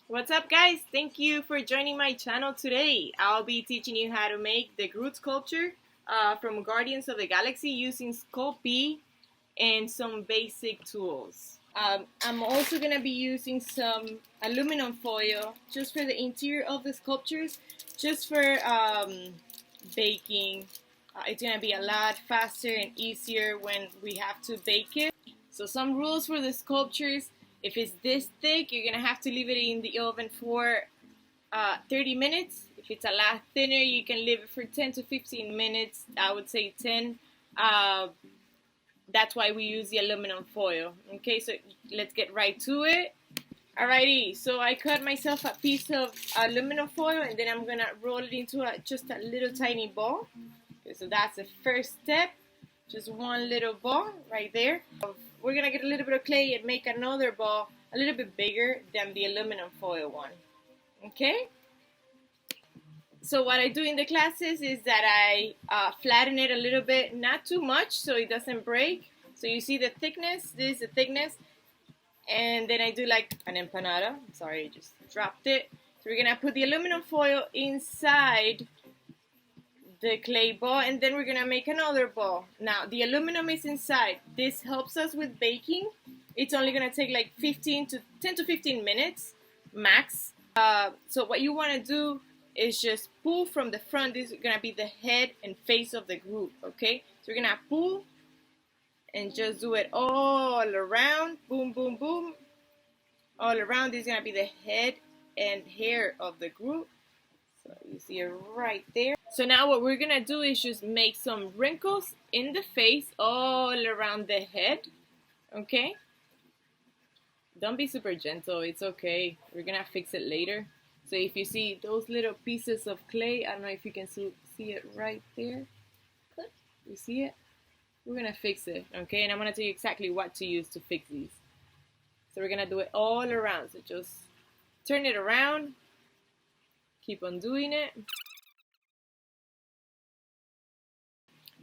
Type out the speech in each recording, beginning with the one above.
What's up, guys? Thank you for joining my channel today. I'll be teaching you how to make the Groot sculpture from Guardians of the Galaxy using Sculpting and some basic tools. I'm also going to be using some aluminum foil just for the interior of the sculptures, just for baking. It's going to be a lot faster and easier when we have to bake it. So some rules for the sculptures: if it's this thick, you're gonna have to leave it in the oven for 30 minutes. If it's a lot thinner, you can leave it for 10 to 15 minutes. I would say 10. That's why we use the aluminum foil. Okay, so let's get right to it. Alrighty, so I cut myself a piece of aluminum foil and then I'm gonna roll it into just a little tiny ball. Okay, so that's the first step. Just one little ball right there. We're gonna get a little bit of clay and make another ball a little bit bigger than the aluminum foil one. Okay? So what I do in the classes is that I flatten it a little bit, not too much so it doesn't break. So you see the thickness, this is the thickness. And then I do like an empanada. Sorry, I just dropped it. So we're gonna put the aluminum foil inside the clay ball, and then we're gonna make another ball. Now the aluminum is inside. This helps us with baking. It's only gonna take like 10 to 15 minutes max. So what you want to do is just pull from the front. This is gonna be the head and face of the Groot. Okay, so we're gonna pull and just do it all around. Boom, boom, boom, all around. This is gonna be the head and hair of the Groot. So you see it right there. So now what we're gonna do is just make some wrinkles in the face all around the head. Okay? Don't be super gentle, it's okay. We're gonna fix it later. So if you see those little pieces of clay, I don't know if you can see it right there. You see it? We're gonna fix it, okay? And I'm gonna tell you exactly what to use to fix these. So we're gonna do it all around. So just turn it around. Keep on doing it.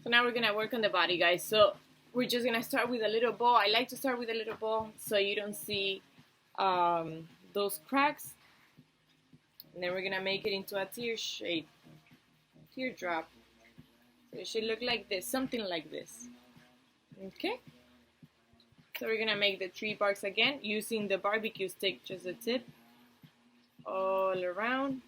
So now we're gonna work on the body, guys. So we're just gonna start with a little ball. I like to start with a little ball so you don't see those cracks. And then we're gonna make it into a tear shape, teardrop. So it should look like this, something like this. Okay. So we're gonna make the tree barks again using the barbecue stick, just the tip, all around.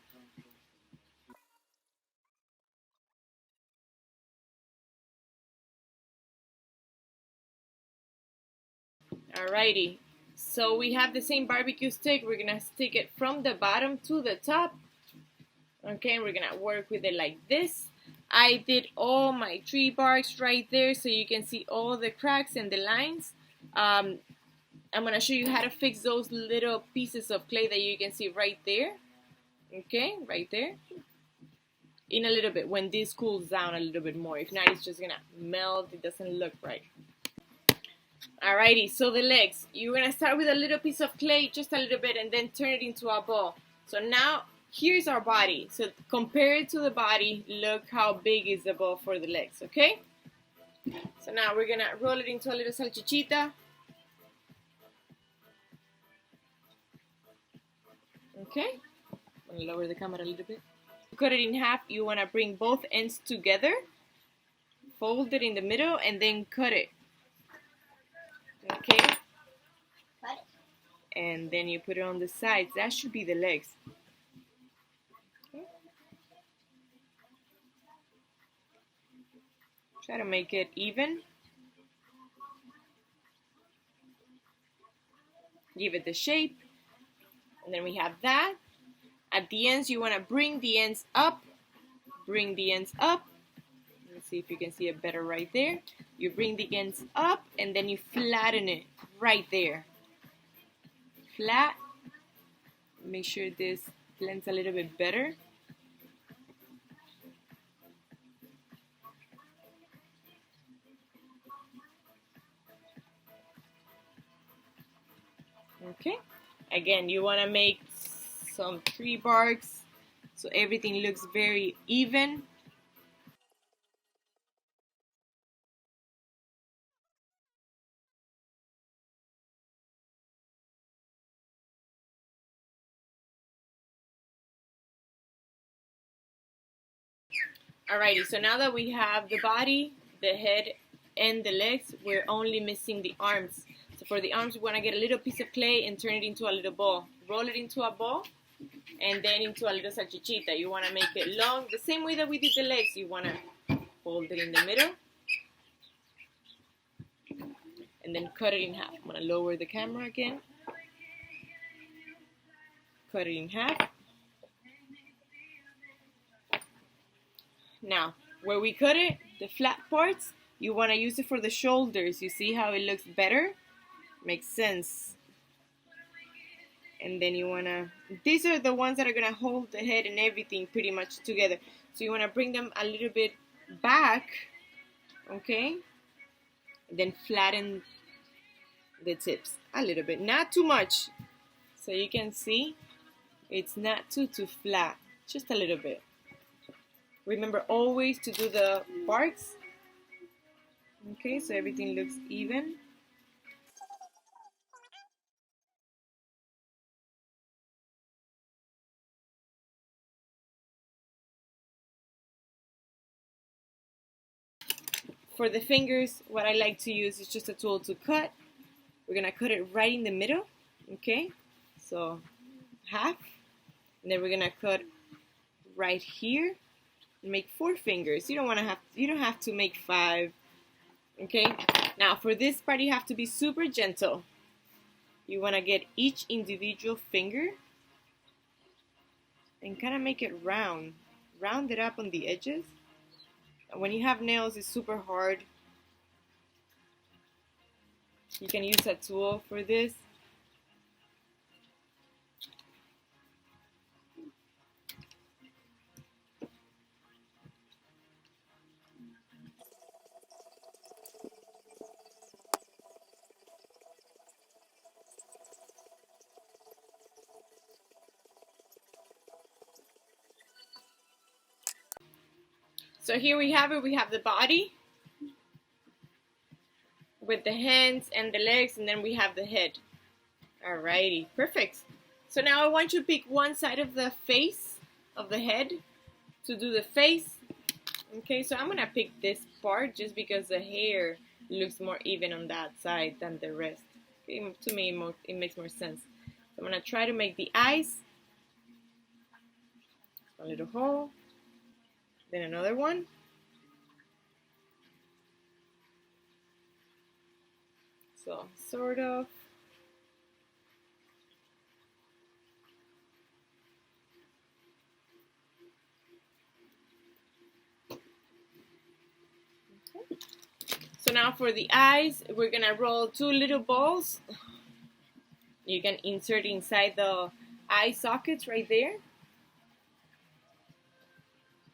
Alrighty, so we have the same barbecue stick. We're gonna stick it from the bottom to the top. Okay, we're gonna work with it like this. I did all my tree barks right there so you can see all the cracks and the lines. I'm gonna show you how to fix those little pieces of clay that you can see right there. Okay, right there. In a little bit, when this cools down a little bit more. If not, it's just gonna melt. It doesn't look right. Alrighty, so the legs. You're gonna start with a little piece of clay, just a little bit, and then turn it into a ball. So now, here's our body. So compare it to the body. Look how big is the ball for the legs, okay? So now we're gonna roll it into a little salchichita. Okay, I'm gonna lower the camera a little bit. Cut it in half. You wanna bring both ends together, fold it in the middle, and then cut it. Okay. Cut it. And then you put it on the sides. That should be the legs. Okay. Try to make it even. Give it the shape. And then we have that. At the ends, you want to bring the ends up. Bring the ends up. Let's see if you can see it better right there. You bring the ends up and then you flatten it right there. Flat. Make sure this blends a little bit better. Okay. Again, you want to make some tree barks so everything looks very even. Alrighty, so now that we have the body, the head, and the legs, we're only missing the arms. So for the arms, we want to get a little piece of clay and turn it into a little ball. Roll it into a ball, and then into a little salchichita. You want to make it long, the same way that we did the legs. You want to hold it in the middle, and then cut it in half. I'm going to lower the camera again. Cut it in half. Now, where we cut it, the flat parts, you want to use it for the shoulders. You see how it looks better? Makes sense. And then you want to, these are the ones that are going to hold the head and everything pretty much together. So you want to bring them a little bit back, okay? And then flatten the tips a little bit, not too much. So you can see it's not too flat, just a little bit. Remember always to do the barks. Okay, so everything looks even. For the fingers, what I like to use is just a tool to cut. We're gonna cut it right in the middle, okay? So half, and then we're gonna cut right here. Make 4 fingers. You don't have to make 5. Okay? Now for this part you have to be super gentle. You want to get each individual finger and kind of make it round. Round it up on the edges. When you have nails, it's super hard. You can use a tool for this. So here we have it. We have the body with the hands and the legs, and then we have the head. Alrighty, perfect. So now I want you to pick one side of the face of the head to do the face. Okay, so I'm gonna pick this part just because the hair looks more even on that side than the rest. Okay, to me, it makes more sense. So I'm gonna try to make the eyes. A little hole. Then another one. So, sort of. Okay. So now for the eyes, we're gonna roll 2 little balls. You can insert inside the eye sockets right there.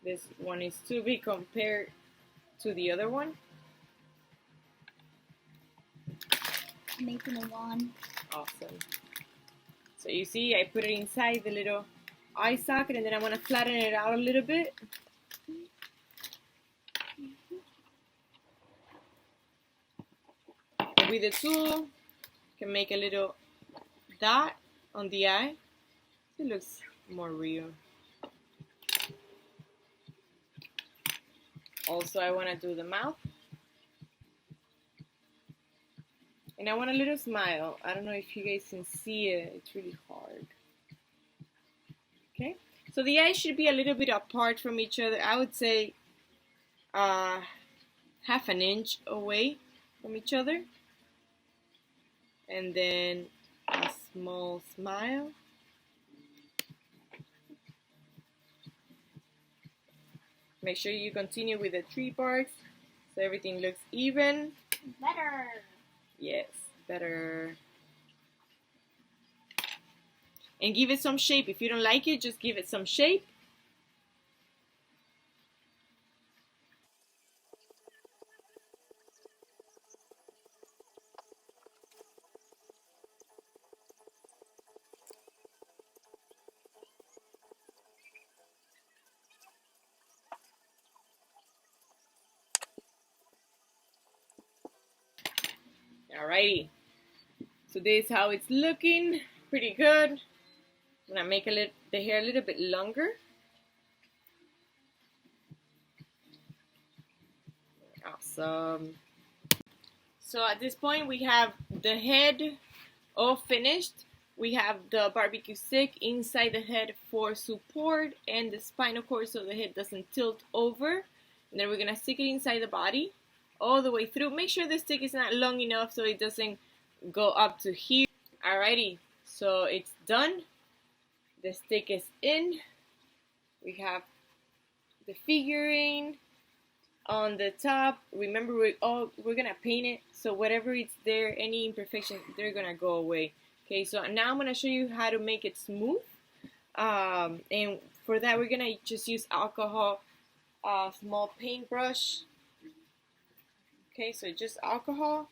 This one is too big compared to the other one. Making a wand. Awesome. So you see, I put it inside the little eye socket, and then I'm going to flatten it out a little bit. And with the tool, you can make a little dot on the eye. It looks more real. Also, I want to do the mouth. And I want a little smile. I don't know if you guys can see it. It's really hard. Okay. So the eyes should be a little bit apart from each other. I would say half an inch away from each other. And then a small smile. Make sure you continue with the 3 parts so everything looks even. Better. Yes, better. And give it some shape. If you don't like it, just give it some shape. Alrighty, so this is how it's looking. Pretty good. I'm gonna make the hair a little bit longer. Awesome. So at this point we have the head all finished. We have the barbecue stick inside the head for support and the spinal cord so the head doesn't tilt over. And then we're gonna stick it inside the body all the way through. Make sure the stick is not long enough so it doesn't go up to here. Alrighty, so it's done. The stick is in. We have the figurine on the top. Remember, we're gonna paint it, so whatever is there, any imperfections, they're gonna go away. Okay, so now I'm gonna show you how to make it smooth. And for that, we're gonna just use alcohol, small paintbrush. Okay, so just alcohol.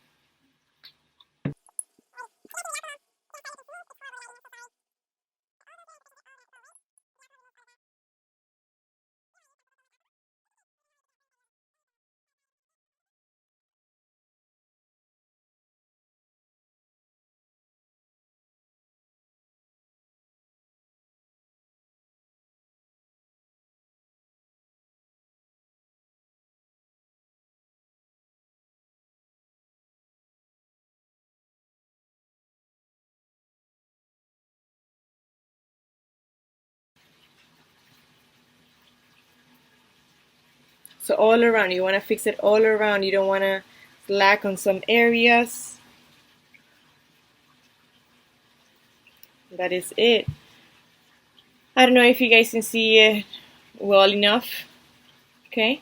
So all around, you want to fix it all around. You don't want to slack on some areas. That is it. I don't know if you guys can see it well enough. Okay.